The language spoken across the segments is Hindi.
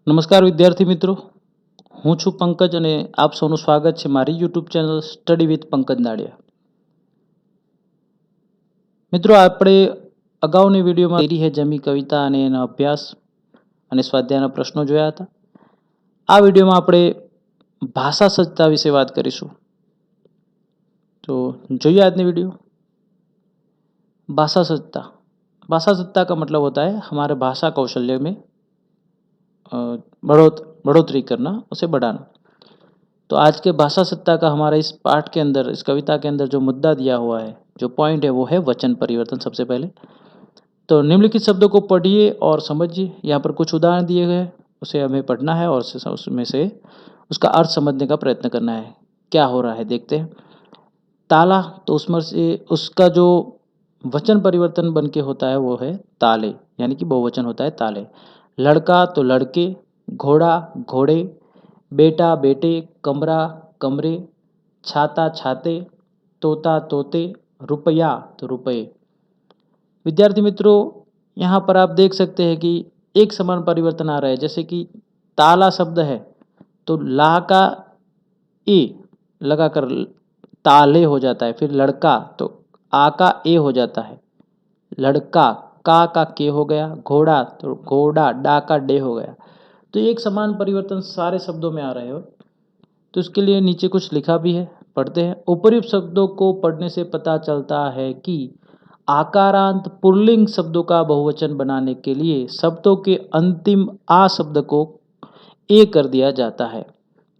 નમસ્કાર વિદ્યાર્થી મિત્રો, હું છું પંકજ અને આપ સૌનું સ્વાગત છે મારી YouTube channel study with Pankaj Nadiya. મિત્રો, આપણે અગાઉની વિડીયોમાં તેરી હે જમી કવિતા અને એનો અભ્યાસ અને સ્વાધ્યાયના પ્રશ્નો જોયા હતા. આ વિડીયોમાં આપણે ભાષા સજ્જતા વિશે વાત કરીશું. તો જોઈએ આજની वीडियो. भाषा सज्जता. भाषा सज्जता का मतलब होता है हमारे भाषा कौशल्य में बढ़ोतरी करना, उसे बढ़ाना. तो आज के भाषा सत्ता का हमारा इस पाठ के अंदर, इस कविता के अंदर जो मुद्दा दिया हुआ है, जो पॉइंट है, वो है वचन परिवर्तन. सबसे पहले तो निम्नलिखित शब्दों को पढ़िए और समझिए. यहाँ पर कुछ उदाहरण दिए गए, उसे हमें पढ़ना है और उसमें से उसका अर्थ समझने का प्रयत्न करना है. क्या हो रहा है देखते हैं. ताला, तो उसमें से उसका जो वचन परिवर्तन बन के होता है वो है ताले, यानी कि बहुवचन होता है ताले. लड़का तो लड़के, घोड़ा घोड़े, बेटा बेटे, कमरा कमरे, छाता छाते, तोता तोते, रुपया तो रुपये. विद्यार्थी मित्रों, यहाँ पर आप देख सकते हैं कि एक समान परिवर्तन आ रहा है. जैसे कि ताला शब्द है तो ला का ए लगाकर ताले हो जाता है. फिर लड़का तो आ का ए हो जाता है. लड़का का के हो गया. घोड़ा तो घोड़ा डा का डे हो गया. तो एक समान परिवर्तन सारे शब्दों में आ रहे हो. तो इसके लिए नीचे कुछ लिखा भी है, पढ़ते हैं. उपर्युक्त शब्दों को पढ़ने से पता चलता है कि आकारांत पुल्लिंग शब्दों का बहुवचन बनाने के लिए शब्दों के अंतिम आ शब्द को ए कर दिया जाता है.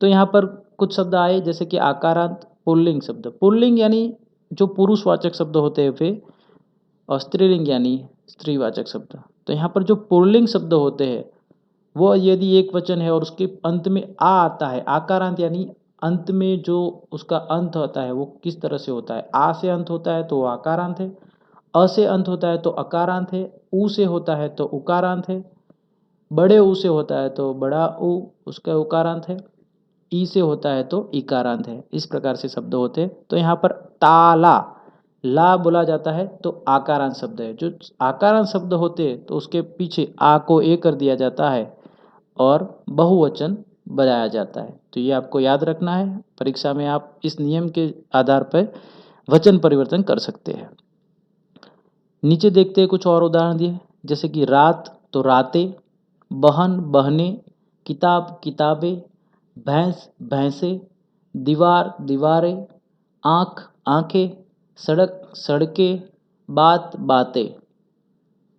तो यहाँ पर कुछ शब्द आए, जैसे कि आकारांत पुल्लिंग शब्द. पुल्लिंग यानी जो पुरुषवाचक शब्द होते हैं वे, और स्त्रीलिंग यानी स्त्रीवाचक शब्द. तो यहाँ पर जो पुल्लिंग शब्द होते हैं वो यदि एक वचन है और उसके अंत में आ आता है, आकारांत यानी अंत में जो उसका अंत होता है वो किस तरह से होता है. आ से अंत होता है तो वो आकारांत है, अ से अंत होता है तो अकारांत है, उ से होता है तो उकारांत है, बड़े उ से होता है तो बड़ा उ उसका उकारांत है, ई से होता है तो इकारांत है. इस प्रकार से शब्द होते हैं. तो यहाँ पर ताला, ला बोला जाता है तो आकारांत शब्द है. जो आकारांत शब्द होते हैं तो उसके पीछे आ को ए कर दिया जाता है और बहुवचन बनाया जाता है. तो ये आपको याद रखना है. परीक्षा में आप इस नियम के आधार पर वचन परिवर्तन कर सकते हैं. नीचे देखते हैं कुछ और उदाहरण दिए, जैसे कि रात तो रातें, बहन बहने, किताब किताबें, भैंस भैंसे, दीवार दीवारें, आँख आँखें, सड़क सड़कें, बात बातें.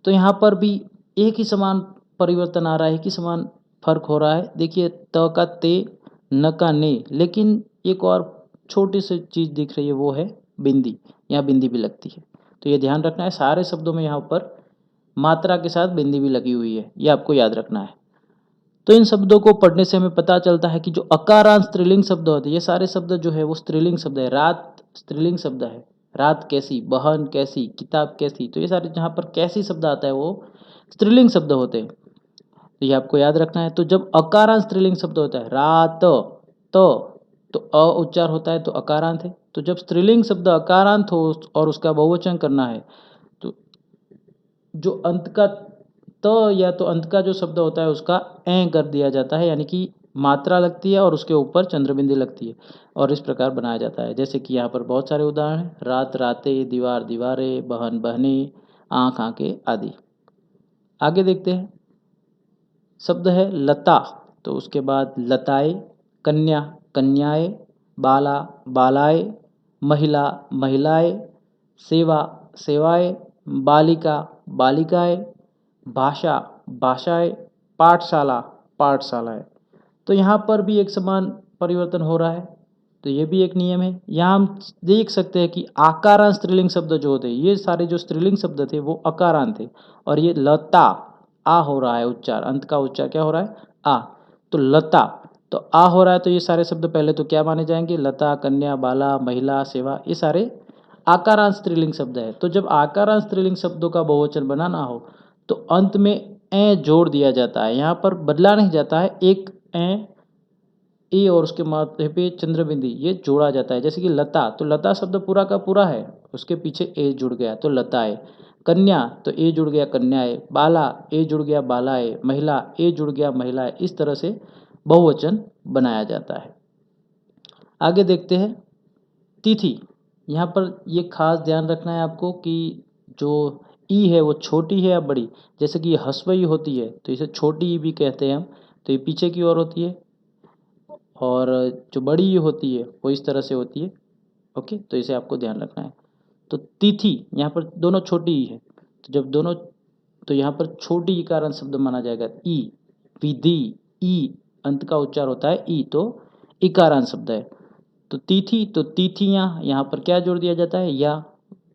तो यहाँ पर भी एक ही समान परिवर्तन आ रहा है, एक ही समान फर्क हो रहा है. देखिए, त का ते, न का ने, लेकिन एक और छोटी सी चीज़ दिख रही है, वो है बिंदी. यहाँ बिंदी भी लगती है. तो ये ध्यान रखना है, सारे शब्दों में यहाँ पर मात्रा के साथ बिंदी भी लगी हुई है, ये आपको याद रखना है. तो इन शब्दों को पढ़ने से हमें पता चलता है कि जो अकारांत स्त्रीलिंग शब्द होते हैं, ये सारे शब्द जो है वो स्त्रीलिंग शब्द है. रात स्त्रीलिंग शब्द है, रात कैसी, बहन कैसी, किताब कैसी. तो ये सारे जहाँ पर कैसी शब्द आता है वो स्त्रीलिंग शब्द होते हैं. तो ये आपको याद रखना है. तो जब अकारांत स्त्रीलिंग शब्द होता है, रात तो अ उच्चार होता है तो अकारांत है. तो जब स्त्रीलिंग शब्द अकारांत हो और उसका बहुवचन करना है तो जो अंत का या तो अंत का जो शब्द होता है उसका ए कर दिया जाता है, यानी कि मात्रा लगती है और उसके ऊपर चंद्रबिंदी लगती है और इस प्रकार बनाया जाता है. जैसे कि यहाँ पर बहुत सारे उदाहरण हैं, रात रातें, दीवार दीवारें, बहन बहनें, आँख आँखें आदि. आगे देखते हैं. शब्द है लता, तो उसके बाद लताएं, कन्या कन्याएं, बाला बालाएं, महिला महिलाएं, सेवा सेवाएं, बालिका बालिकाएं, भाषा भाषाएं, पाठशाला पाठशालाएं. तो यहाँ पर भी एक समान परिवर्तन हो रहा है. तो ये भी एक नियम है. यहाँ हम देख सकते हैं कि आकारांत स्त्रीलिंग शब्द जो होते हैं, ये सारे जो स्त्रीलिंग शब्द थे वो अकारांत थे और ये लता आ हो रहा है उच्चार, अंत का उच्चार क्या हो रहा है, आ. तो लता तो आ हो रहा है, तो ये सारे शब्द पहले तो क्या माने जाएंगे, लता, कन्या, बाला, महिला, सेवा, ये सारे आकारांत स्त्रीलिंग शब्द है. तो जब आकारांत स्त्रीलिंग शब्दों का बहुवचन बनाना हो तो अंत में ए जोड़ दिया जाता है. यहाँ पर बदला नहीं जाता है, एक ए और उसके माथे पे चंद्रबिंदी ये जोड़ा जाता है. जैसे कि लता, तो लता शब्द पूरा का पूरा है, उसके पीछे ए जुड़ गया तो लताएं. कन्या तो ए जुड़ गया कन्याए, बाला ए जुड़ गया बालाए, महिला ए जुड़ गया महिलाए। इस तरह से बहुवचन बनाया जाता है। आगे देखते हैं तिथि। यहाँ पर ये खास ध्यान रखना है आपको कि जो ई है वो छोटी है या बड़ी। जैसे कि ह्रस्व ई होती है तो इसे छोटी ई भी कहते हैं हम, तो ये पीछे की ओर होती है। और जो बड़ी ई होती है वो इस तरह से होती है। ओके, तो इसे आपको ध्यान रखना है। तो तिथि यहाँ पर दोनों छोटी ई है, तो जब दोनों, तो यहाँ पर छोटी ई कारण शब्द माना जाएगा ई। विधि ई अंत का उच्चार होता है ई, तो इकारांत शब्द है। तो तिथि तो तिथियाँ, यहाँ पर क्या जोड़ दिया जाता है या।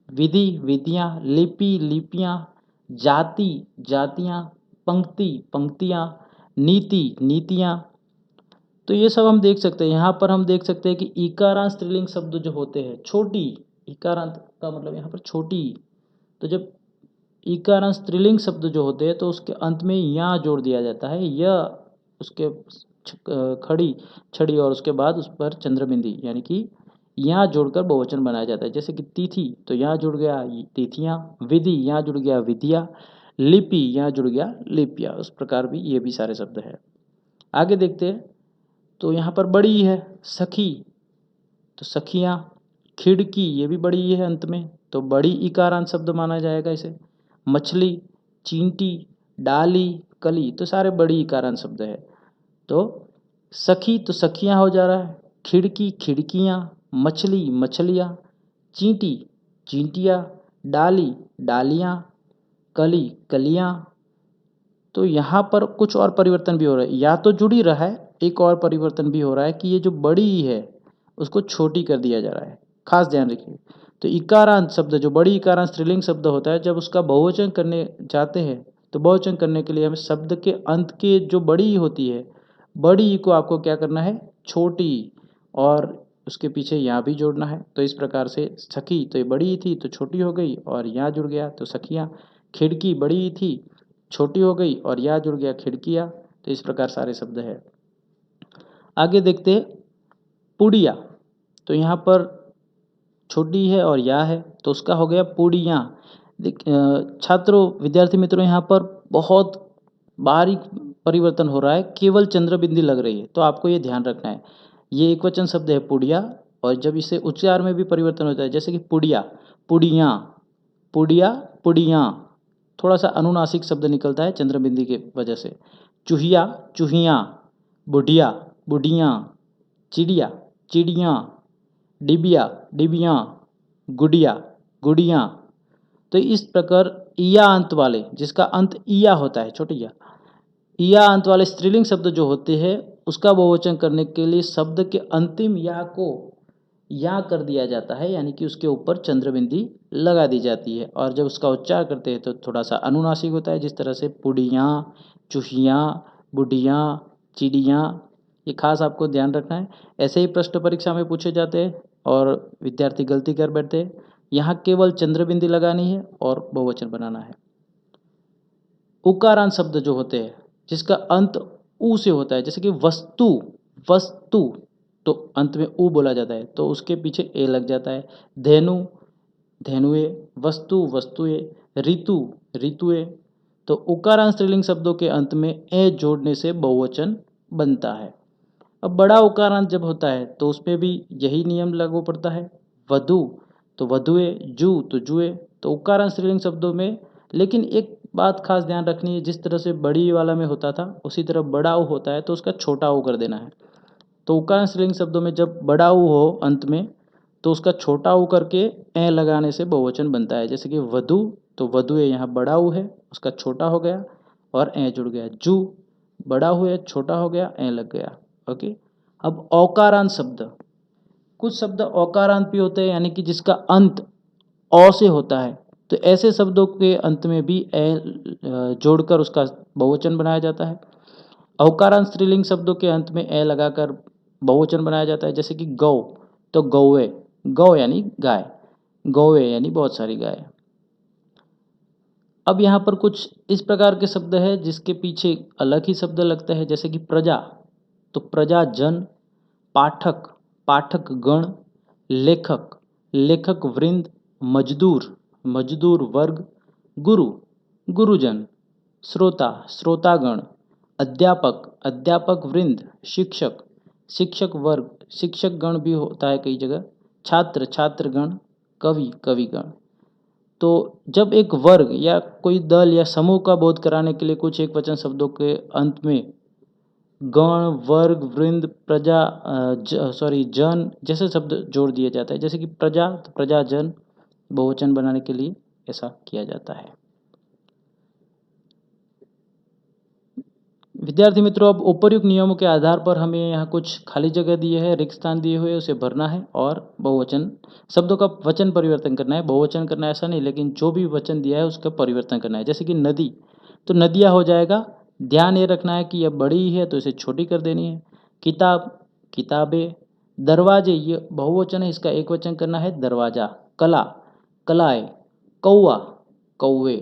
विधि विधियाँ, लिपि लिपियाँ, जाति जातियाँ, पंक्ति पंक्तियाँ, नीति नीतियाँ। तो ये सब हम देख सकते हैं। यहाँ पर हम देख सकते हैं कि इकारांत स्त्रीलिंग शब्द जो होते हैं, छोटी इकारांत का मतलब यहाँ पर छोटी। तो जब इकारांत स्त्रीलिंग शब्द जो होते हैं तो उसके अंत में या जोड़ दिया जाता है, या उसके खड़ी छड़ी और उसके बाद उस पर चंद्रबिंदी यानी कि यहाँ जोड़कर बहुवचन बनाया जाता है। जैसे कि तिथि तो यहाँ जुड़ गया तिथियाँ, विधि यहाँ जुड़ गया विधिया, लिपि यहाँ जुड़ गया लिपिया। उस प्रकार भी ये भी सारे शब्द है। आगे देखते हैं तो यहाँ पर बड़ी है सखी, तो सखियाँ, खिड़की ये भी बड़ी है अंत में, तो बड़ी इकारांत शब्द माना जाएगा इसे। मछली, चींटी, डाली, कली तो सारे बड़ी इकारांत शब्द है। तो सखी तो सखियाँ हो जा रहा है, खिड़की खिड़कियाँ, मछली मछलियाँ, चींटी चींटियाँ, डाली डालियाँ, कली कलियाँ। तो यहाँ पर कुछ और परिवर्तन भी हो रहा है, या तो जुड़ ही रहा है, एक और परिवर्तन भी हो रहा है कि ये जो बड़ी है उसको छोटी कर दिया जा रहा है। खास ध्यान रखिए। तो इकारांत शब्द, जो बड़ी इकारांत स्त्रीलिंग शब्द होता है, जब उसका बहुवचन करने जाते हैं तो बहुवचन करने के लिए हमें शब्द के अंत के जो बड़ी होती है, बड़ी को आपको क्या करना है, छोटी, और उसके पीछे यहाँ भी जोड़ना है। तो इस प्रकार से सखी तो ये बड़ी थी तो छोटी हो गई और यहाँ जुड़ गया तो सखियाँ। खिड़की बड़ी थी छोटी हो गई और या जुड़ गया खिड़कियाँ। तो इस प्रकार सारे शब्द है। आगे देखते हैं पुड़िया। तो यहाँ पर छोटी है और या है तो उसका हो गया पुड़ियाँ। छात्रों विद्यार्थी मित्रों यहाँ पर बहुत बारीक परिवर्तन हो रहा है, केवल चंद्रबिंदी लग रही है, तो आपको ये ध्यान रखना है। ये एक वचन शब्द है पुड़िया, और जब इसे उच्चार में भी परिवर्तन होता है, जैसे कि पुड़िया पुड़ियाँ, पुड़िया पुड़ियाँ, थोड़ा सा अनुनासिक शब्द निकलता है चंद्रबिंदी के वजह से। चूहिया चूहियाँ, बुढ़िया बुढ़ियाँ, चिड़िया चिड़ियाँ, डिबिया डिबियाँ, गुड़िया गुड़ियाँ। तो इस प्रकार इया अंत वाले, जिसका अंत इया होता है, छोटी इया अंत वाले स्त्रीलिंग शब्द जो होते हैं उसका बहुवचन करने के लिए शब्द के अंतिम या को या कर दिया जाता है, यानी कि उसके ऊपर चंद्रबिंदी लगा दी जाती है। और जब उसका उच्चार करते हैं तो थोड़ा सा अनुनासिक होता है, जिस तरह से पुड़ियाँ, चूहियाँ, बुढ़ियाँ, चिड़ियाँ। ये खास आपको ध्यान रखना है। ऐसे ही प्रश्न परीक्षा में पूछे जाते हैं और विद्यार्थी गलती कर बैठते हैं। यहाँ केवल चंद्रबिंदी लगानी है और बहुवचन बनाना है। उकारांत शब्द जो होते हैं जिसका अंत ऊ से होता है, जैसे कि वस्तु वस्तु, तो अंत में ऊ बोला जाता है तो उसके पीछे ए लग जाता है। धेनु धेनुए, वस्तु वस्तुए, ऋतु ऋतुए। तो उकारांत स्त्रीलिंग शब्दों के अंत में ए जोड़ने से बहुवचन बनता है। अब बड़ा उकारांत जब होता है तो उसमें भी यही नियम लागू पड़ता है। वधु तो वधुए, जू तो जुए। तो उकारांत स्त्रीलिंग शब्दों में, लेकिन एक बात खास ध्यान रखनी है, जिस तरह से बड़ी वाला में होता था उसी तरह बड़ा ऊ होता है तो उसका छोटा ऊ कर देना है। तो उकारांत स्त्रीलिंग शब्दों में जब बड़ा ऊ हो अंत में तो उसका छोटा ऊ करके ए लगाने से बहुवचन बनता है। जैसे कि वधु तो वधुए, यहाँ बड़ा ऊ है उसका छोटा हो गया और ए जुड़ गया। जू बड़ा हुए छोटा हो गया, ए लग गया। ओके। अब औकारांत शब्द, कुछ शब्द औकारांत भी होते हैं, यानी कि जिसका अंत औ से होता है, तो ऐसे शब्दों के अंत में भी ए जोड़कर उसका बहुवचन बनाया जाता है। औकारांत स्त्रीलिंग शब्दों के अंत में ए लगाकर बहुवचन बनाया जाता है। जैसे कि गौ तो गौवे, गौ यानी गाय, गौवे यानी बहुत सारी गाय। अब यहाँ पर कुछ इस प्रकार के शब्द है जिसके पीछे अलग ही शब्द लगता है। जैसे कि प्रजा तो प्रजा जन, पाठक पाठक गण, लेखक लेखक वृंद, मजदूर मजदूर वर्ग, गुरु, गुरुजन, श्रोता, श्रोतागण, अध्यापक, अध्यापक वृंद, शिक्षक, शिक्षक वर्ग, शिक्षक गण भी होता है कई जगह, छात्र, छात्रगण, कवि, कविगण। तो जब एक वर्ग या कोई दल या समूह का बोध कराने के लिए कुछ एक वचन शब्दों के अंत में गण, वर्ग, वृंद, प्रजा, जन जैसे शब्द जोड़ दिया जाता है, जैसे कि प्रजा, तो प्रजाजन बहुवचन बनाने के लिए ऐसा किया जाता है। विद्यार्थी मित्रों, अब उपर्युक्त नियमों के आधार पर हमें यहाँ कुछ खाली जगह दिए है, रिक्त स्थान दिए हुए, उसे भरना है और बहुवचन शब्दों का वचन परिवर्तन करना है। बहुवचन करना ऐसा नहीं, लेकिन जो भी वचन दिया है उसका परिवर्तन करना है। जैसे कि नदी, तो नदियाँ हो जाएगा। ध्यान ये रखना है कि यह बड़ी है तो इसे छोटी कर देनी है। किताब, किताबें। दरवाजे, ये बहुवचन है, इसका एक वचन करना है दरवाजा। कला, कलाएँ। कौआ, कौवे।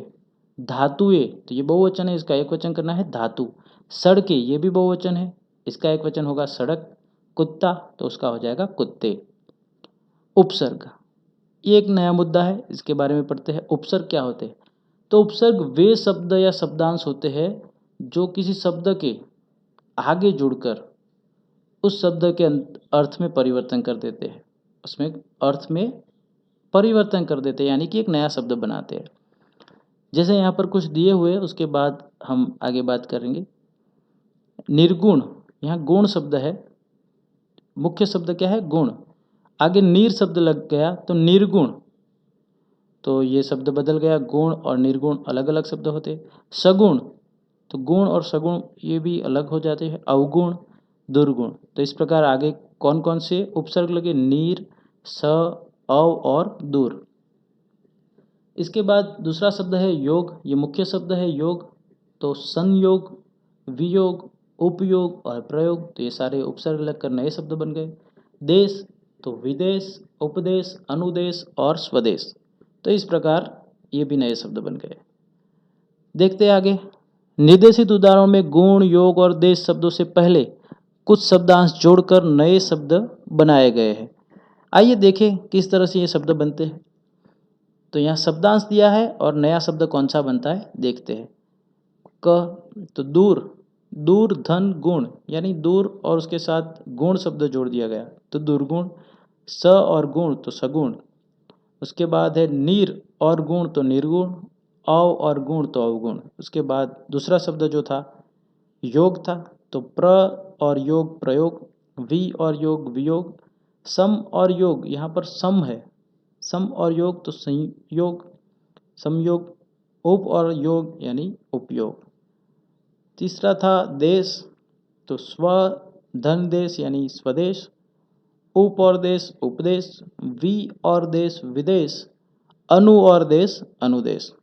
धातुएं, तो ये बहुवचन है, इसका एक वचन करना है धातु। सड़कें, ये भी बहुवचन है, इसका एक वचन होगा सड़क। कुत्ता, तो उसका हो जाएगा कुत्ते। उपसर्ग, ये एक नया मुद्दा है, इसके बारे में पढ़ते हैं। उपसर्ग क्या होते हैं? तो उपसर्ग वे शब्द या शब्दांश होते हैं जो किसी शब्द के आगे जुड़कर उस शब्द के अर्थ में परिवर्तन कर देते हैं, उसमें अर्थ में परिवर्तन कर देते हैं, यानी कि एक नया शब्द बनाते हैं। जैसे यहाँ पर कुछ दिए हुए, उसके बाद हम आगे बात करेंगे। निर्गुण, यहाँ गुण शब्द है, मुख्य शब्द क्या है? गुण। आगे नीर शब्द लग गया तो निर्गुण, तो ये शब्द बदल गया। गुण और निर्गुण अलग अलग शब्द होते। सगुण, तो गुण और सगुण ये भी अलग हो जाते हैं। अवगुण, दुर्गुण। तो इस प्रकार आगे कौन कौन से उपसर्ग लगे? नीर, स, अव और दूर। इसके बाद दूसरा शब्द है योग, ये मुख्य शब्द है योग। तो संयोग, वियोग, उपयोग और प्रयोग, तो ये सारे उपसर्ग लगकर नए शब्द बन गए। देश, तो विदेश, उपदेश, अनुदेश और स्वदेश, तो इस प्रकार ये भी नए शब्द बन गए। देखते हैं आगे। निर्देशित उदाहरणों में गुण, योग और देश शब्दों से पहले कुछ शब्दांश जोड़कर नए शब्द बनाए गए हैं। आइए देखें किस तरह से ये शब्द बनते हैं। तो यहाँ शब्दांश दिया है और नया शब्द कौन सा बनता है देखते हैं। क, तो दूर, दूर धन गुण, यानी दूर और उसके साथ गुण शब्द जोड़ दिया गया तो दुर्गुण। स और गुण तो सगुण। उसके बाद है नीर और गुण तो निर्गुण। अव और गुण तो अवगुण। उसके बाद दूसरा शब्द जो था योग था, तो प्र और योग प्रयोग, वि और योग वियोग, सम और योग, यहाँ पर सम है, सम और योग तो संयोग, संयोग, उप और योग यानी उपयोग। तीसरा था देश, तो स्व धन देश यानी स्वदेश, उप और देश उपदेश, वि और देश विदेश, अनु और देश अनुदेश।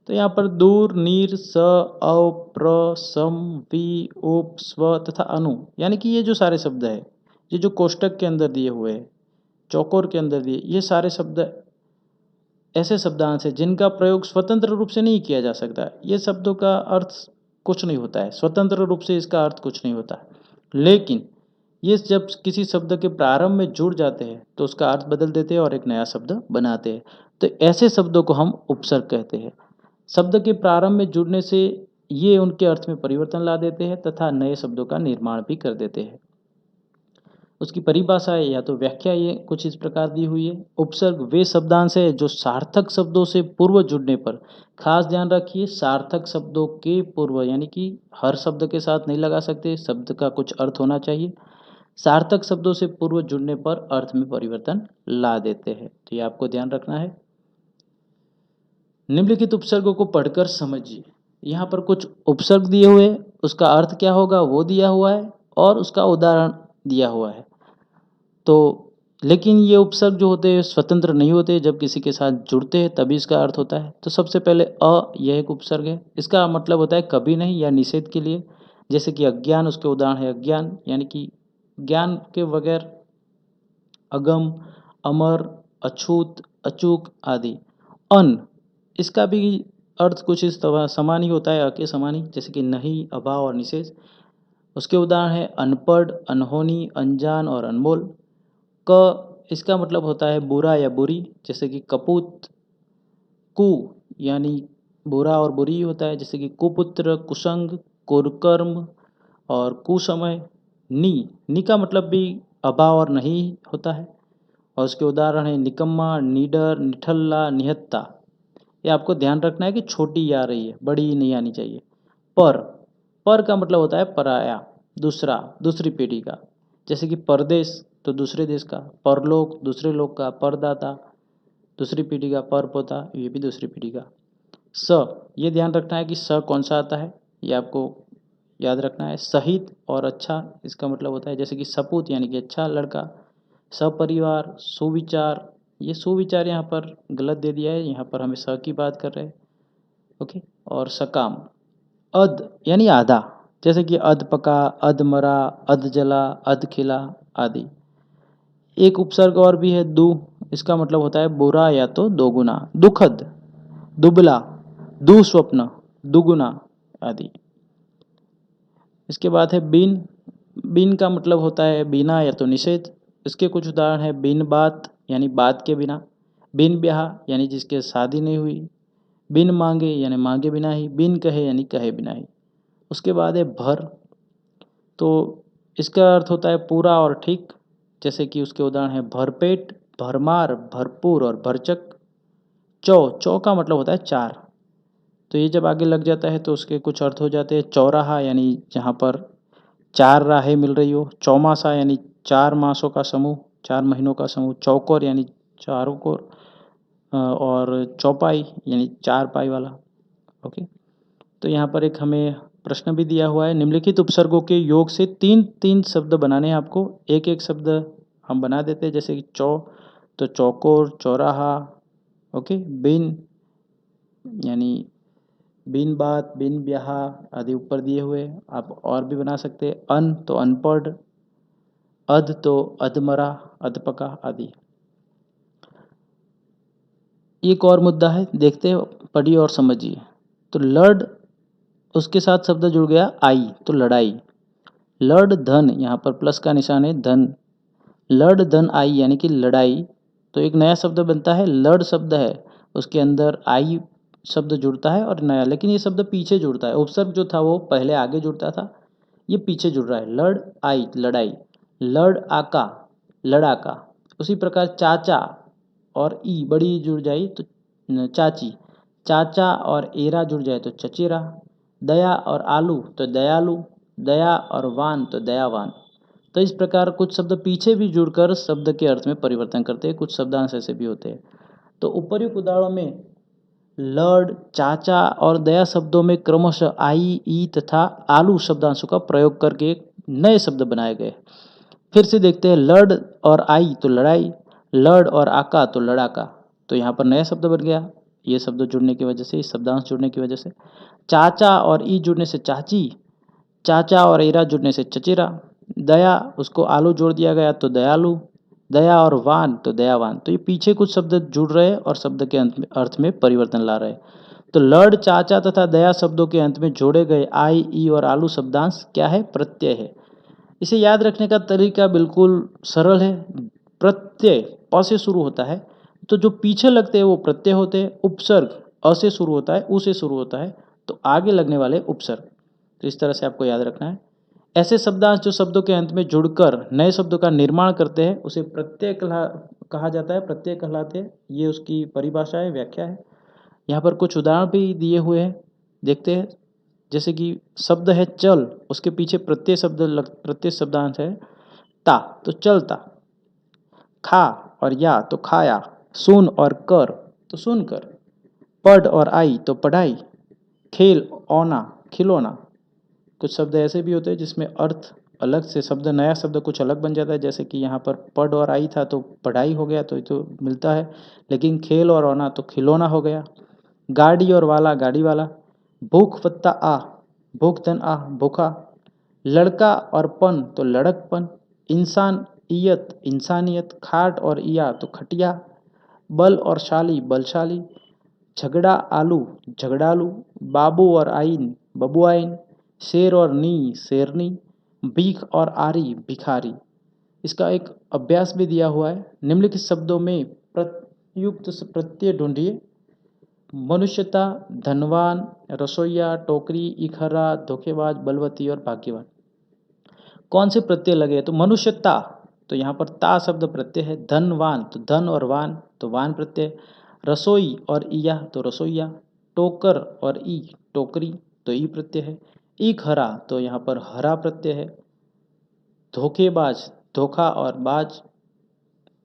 तो यहाँ पर दूर, नीर, स, अव, प्र, सम, वि, उप, स्व तथा अनु, यानी कि ये जो सारे शब्द है, ये जो कोष्टक के अंदर दिए हुए हैं, चौकोर के अंदर दिए, ये सारे शब्द ऐसे शब्दांश हैं जिनका प्रयोग स्वतंत्र रूप से नहीं किया जा सकता। ये शब्दों का अर्थ कुछ नहीं होता है, स्वतंत्र रूप से इसका अर्थ कुछ नहीं होता। लेकिन ये जब किसी शब्द के प्रारंभ में जुड़ जाते हैं तो उसका अर्थ बदल देते हैं और एक नया शब्द बनाते हैं। तो ऐसे शब्दों को हम उपसर्ग कहते हैं। शब्द के प्रारंभ में जुड़ने से ये उनके अर्थ में परिवर्तन ला देते हैं तथा नए शब्दों का निर्माण भी कर देते हैं। उसकी परिभाषा है या तो व्याख्या ये कुछ इस प्रकार दी हुई है। उपसर्ग वे शब्दांश है जो सार्थक शब्दों से पूर्व जुड़ने पर, खास ध्यान रखिए सार्थक शब्दों के पूर्व, यानी कि हर शब्द के साथ नहीं लगा सकते, शब्द का कुछ अर्थ होना चाहिए। सार्थक शब्दों से पूर्व जुड़ने पर अर्थ में परिवर्तन ला देते हैं, तो ये आपको ध्यान रखना है। निम्नलिखित उपसर्गों को पढ़कर समझिए। यहाँ पर कुछ उपसर्ग दिए हुए, उसका अर्थ क्या होगा वो दिया हुआ है और उसका उदाहरण दिया हुआ है। तो लेकिन ये उपसर्ग जो होते हैं स्वतंत्र नहीं होते, जब किसी के साथ जुड़ते हैं तभी इसका अर्थ होता है। तो सबसे पहले यह एक उपसर्ग है, इसका मतलब होता है कभी नहीं या निषेध के लिए। जैसे कि अज्ञान, उसके उदाहरण है अज्ञान, यानी कि ज्ञान के बगैर, अगम, अमर, अछूत, अचूक आदि। अन, इसका भी अर्थ कुछ इस तरह समान ही होता है, अ के समान ही, जैसे कि नहीं, अभाव और निषेध। उसके उदाहरण है अनपढ़, अनहोनी, अनजान और अनमोल। क, इसका मतलब होता है बुरा या बुरी, जैसे कि कपूत, कु, यानी बुरा और बुरी होता है, जैसे कि कुपुत्र, कुसंग, कुकर्म और कुसमय। नी का मतलब भी अभाव और नहीं होता है, और उसके उदाहरण हैं निकम्मा, नीडर, निठल्ला, निहत्ता। ये आपको ध्यान रखना है कि छोटी आ रही है, बड़ी नहीं आनी चाहिए। पर का मतलब होता है पराया, दूसरा, दूसरी पीढ़ी का, जैसे कि परदेश तो दूसरे देश का, परलोक दूसरे लोक का, परदाता दूसरी पीढ़ी का, परपोता ये भी दूसरी पीढ़ी का। स ये ध्यान रखना है कि स कौन सा आता है, ये आपको याद रखना है। सहित और अच्छा इसका मतलब होता है, जैसे कि सपूत यानी कि अच्छा लड़का, सपरिवार, सुविचार। ये सुविचार यहाँ पर गलत दे दिया है, यहाँ पर हमें स की बात कर रहे हैं। ओके। और सकाम, अध यानी आधा, जैसे कि अध पका, अध मरा, अध जला, अध खिला आदि। एक उपसर्ग और भी है दु, इसका मतलब होता है बुरा या तो दोगुना, दुखद, दुबला, दुस्वप्न, दुगुना आदि। इसके बाद है बिन। बिन का मतलब होता है बिना या तो निषेध। इसके कुछ उदाहरण है बिन बात यानी बात के बिना, बिन ब्याह यानी जिसके शादी नहीं हुई, बिन मांगे यानी मांगे बिना ही, बिन कहे यानी कहे बिना ही। उसके बाद है भर, तो इसका अर्थ होता है पूरा और ठीक, जैसे कि उसके उदाहरण है भरपेट, भरमार, भरपूर और भरचक। चौ का मतलब होता है चार, तो ये जब आगे लग जाता है तो उसके कुछ अर्थ हो जाते हैं। चौराहा यानी जहाँ पर चार राहें मिल रही हो, चौमासा यानी 4 मासों का समूह, 4 महीनों का समूह, चौकोर यानी चारों कोर, और चौपाई यानी 4 पाई वाला। ओके। तो यहाँ पर एक हमें प्रश्न भी दिया हुआ है, निम्नलिखित उपसर्गों के योग से 3-3 शब्द बनाने हैं आपको। एक शब्द हम बना देते हैं, जैसे कि तो चौकोर, चौराहा। ओके। बिन यानी बिन बात, बिन ब्याह आदि ऊपर दिए हुए। आप और भी बना सकते हैं, अन तो अनपढ़, अध तो अधमरा, अधपका आदि। एक और मुद्दा है, देखते हैं, पढ़िए और समझिए। तो लड़, उसके साथ शब्द जुड़ गया आई, तो लड़ाई। लड़ धन, यहाँ पर प्लस का निशान है, धन। लड़ धन आई यानी कि लड़ाई। तो एक नया शब्द बनता है, लड़ शब्द है, उसके अंदर आई शब्द जुड़ता है और नया, लेकिन ये शब्द पीछे जुड़ता है। उपसर्ग जो था वो पहले आगे जुड़ता था, ये पीछे जुड़ रहा है। लड़ आई लड़ाई, लड़ आका लड़ाका। उसी प्रकार चाचा और ई बड़ी ई जुड़ जाए तो चाची, चाचा और एरा जुड़ जाए तो चचेरा, दया और आलू तो दयालु, दया और वान तो दयावान। तो इस प्रकार कुछ शब्द पीछे भी जुड़कर शब्द के अर्थ में परिवर्तन करते हैं, कुछ शब्दांश ऐसे भी होते हैं। तो उपर्युक्त उदाहरणों में लड़, चाचा और दया शब्दों में क्रमशः आई, ई तथा आलू शब्दांशों का प्रयोग करके नए शब्द बनाए गए। फिर से देखते हैं, लड़ और आई तो लड़ाई, लड़ और आका तो लड़ाका। तो यहाँ पर नया शब्द बन गया, ये शब्द जुड़ने की वजह से, इस शब्दांश जुड़ने की वजह से। चाचा और ई जुड़ने से चाची, चाचा और एरा जुड़ने से चचेरा, दया उसको आलू जोड़ दिया गया तो दयालु, दया और वान तो दयावान। तो ये पीछे कुछ शब्द जुड़ रहे हैं और शब्द के अर्थ में परिवर्तन ला रहे हैं। तो लड़, चाचा तथा दया शब्दों के अंत में जोड़े गए आई, ई और आलू शब्दांश क्या है? प्रत्यय है। इसे याद रखने का तरीका बिल्कुल सरल है। प्रत्यय प से शुरू होता है, तो जो पीछे लगते हैं वो प्रत्यय होते हैं। उपसर्ग अ से शुरू होता है, उ से शुरू होता है, तो आगे लगने वाले उपसर्ग। तो इस तरह से आपको याद रखना है। ऐसे शब्दांश जो शब्दों के अंत में जुड़कर नए शब्दों का निर्माण करते हैं उसे प्रत्यय कहा जाता है, प्रत्यय कहलाते हैं। ये उसकी परिभाषा है, व्याख्या है। यहाँ पर कुछ उदाहरण भी दिए हुए हैं, देखते हैं। जैसे कि शब्द है चल, उसके पीछे प्रत्यय शब्दांश है ता, तो चलता। खा और या तो खाया, सुन और कर तो सुनकर, पढ़ और आई तो पढ़ाई, खेल औना खिलौना। कुछ शब्द ऐसे भी होते हैं जिसमें अर्थ अलग से, शब्द नया शब्द कुछ अलग बन जाता है, जैसे कि यहाँ पर पढ़ और आई था तो पढ़ाई हो गया, तो ये तो मिलता है। लेकिन खेल और औना तो खिलौना हो गया। गाड़ी और वाला गाड़ी वाला, भूख पत्ता आ, भूख धन आ भूखा, लड़का और पन तो लड़कपन, इंसान ईयत इंसानियत, खाट और इया तो खटिया, बल और शाली बलशाली, झगड़ा आलू झगड़ालू, बाबू और आइन बबुआइन, शेर और नी शेरनी, भीख और आरी भिखारी। इसका एक अभ्यास भी दिया हुआ है। निम्नलिखित शब्दों में प्रयुक्त प्रत्यय ढूंढिए। मनुष्यता, धनवान, रसोईया, टोकरी, इखरा, धोखेबाज, बलवती और भाग्यवान। कौन से प्रत्यय लगे? तो मनुष्यता, तो यहाँ पर ता शब्द प्रत्यय है। धनवान, तो धन और वान, तो वान प्रत्यय। रसोई और ईया, तो रसोईया। टोकर और ई, टोकरी, तो ई प्रत्यय है। ईख हरा, तो यहाँ पर हरा प्रत्यय है। धोखेबाज, धोखा और बाज,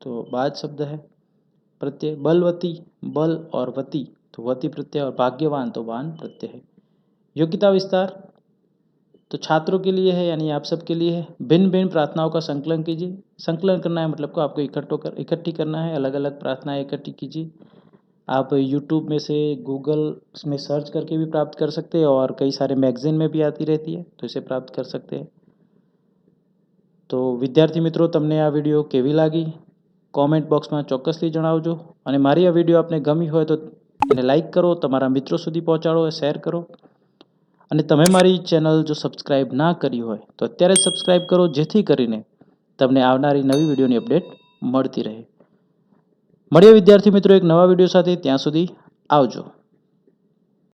तो बाज शब्द है प्रत्यय। बलवती, बल और वती, तो वती प्रत्यय। और भाग्यवान, तो वान प्रत्यय है। योग्यता विस्तार, तो छात्रों के लिए है, यानी आप सबके लिए है। भिन्न भिन्न प्रार्थनाओं का संकलन कीजिए। संकलन करना है मतलब को आपको इकट्ठी करना है, अलग अलग प्रार्थनाएं इकट्ठी कीजिए। आप यूट्यूब में से, गूगल में सर्च करके भी प्राप्त कर सकते हैं, और कई सारे मैगजीन में भी आती रहती है, तो इसे प्राप्त कर सकते हैं। તો વિદ્યાર્થી મિત્રો, તમને આ વિડીયો કેવી લાગી? કોમેન્ટ બોક્સમાં ચોક્કસથી જણાવજો. અને મારી આ વિડીયો આપને ગમી હોય તો એને લાઈક કરો, તમારા મિત્રો સુધી પહોંચાડો, શેર કરો. અને તમે મારી ચેનલ જો સબસ્ક્રાઈબ ના કરી હોય તો અત્યારે સબસ્ક્રાઈબ કરો, જેથી કરીને તમને આવનારી નવી વિડીયોની અપડેટ મળતી રહે. મળીએ વિદ્યાર્થી મિત્રો એક નવા વિડીયો સાથે. ત્યાં સુધી આવજો.